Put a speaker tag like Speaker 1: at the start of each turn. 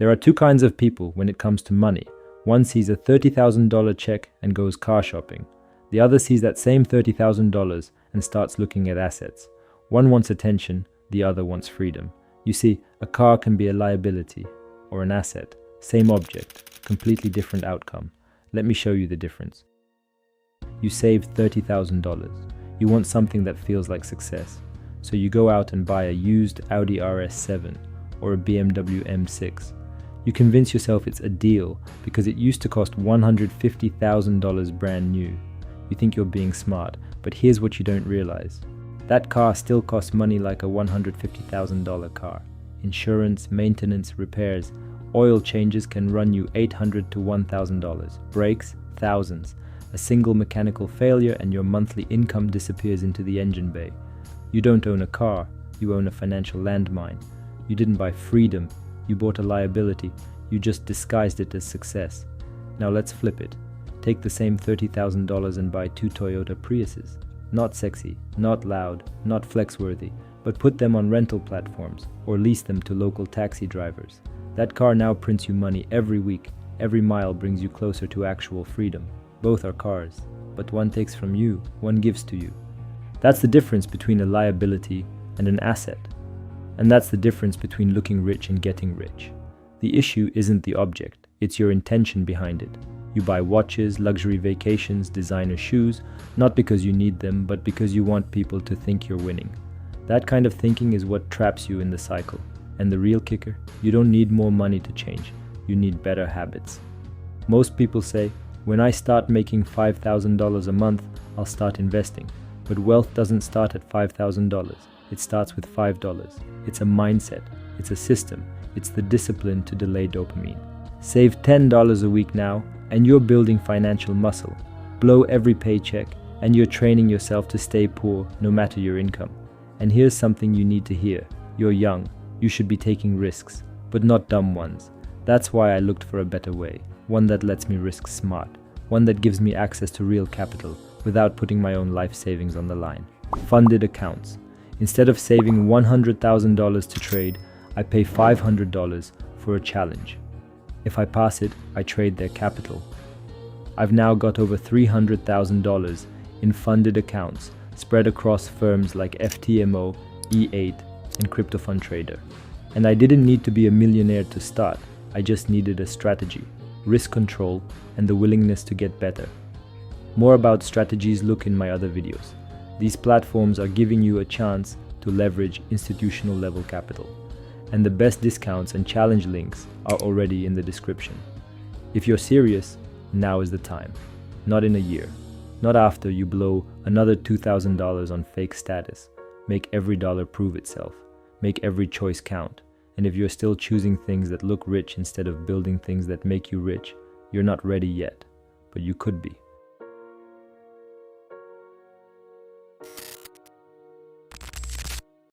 Speaker 1: There are two kinds of people when it comes to money. One sees a $30,000 check and goes car shopping. The other sees that same $30,000 and starts looking at assets. One wants attention, the other wants freedom. You see, a car can be a liability or an asset. Same object, completely different outcome. Let me show you the difference. You saved $30,000. You want something that feels like success. So you go out and buy a used Audi RS7 or a BMW M6. You convince yourself it's a deal because it used to cost $150,000 brand new. You think you're being smart, but here's what you don't realize. That car still costs money like a $150,000 car. Insurance, maintenance, repairs, oil changes can run you $800 to $1,000. Brakes, thousands. A single mechanical failure and your monthly income disappears into the engine bay. You don't own a car, you own a financial landmine. You didn't buy freedom, you bought a liability. You just disguised it as success. Now let's flip it. Take the same $30,000 and buy 2 Toyota Priuses. Not sexy, not loud, not flex-worthy, but put them on rental platforms or lease them to local taxi drivers. That car now prints you money every week. Every mile brings you closer to actual freedom. Both are cars, but one takes from you, one gives to you. That's the difference between a liability and an asset. And that's the difference between looking rich and getting rich. The issue isn't the object, it's your intention behind it. You buy watches, luxury vacations, designer shoes, not because you need them, but because you want people to think you're winning. That kind of thinking is what traps you in the cycle. And the real kicker, you don't need more money to change, you need better habits. Most people say, when I start making $5,000 a month, I'll start investing. But wealth doesn't start at $5,000. It starts with $5. It's a mindset. It's a system. It's the discipline to delay dopamine. Save $10 a week now, and you're building financial muscle. Blow every paycheck, and you're training yourself to stay poor no matter your income. And here's something you need to hear. You're young. You should be taking risks, but not dumb ones. That's why I looked for a better way. One that lets me risk smart. One that gives me access to real capital without putting my own life savings on the line. Funded accounts. Instead of saving $100,000 to trade, I pay $500 for a challenge. If I pass it, I trade their capital. I've now got over $300,000 in funded accounts spread across firms like FTMO, E8, and CryptoFund Trader. And I didn't need to be a millionaire to start. I just needed a strategy, risk control, and the willingness to get better. More about strategies, look in my other videos. These platforms are giving you a chance to leverage institutional level capital. And the best discounts and challenge links are already in the description. If you're serious, now is the time. Not in a year. Not after you blow another $2,000 on fake status. Make every dollar prove itself. Make every choice count. And if you're still choosing things that look rich instead of building things that make you rich, you're not ready yet, but you could be.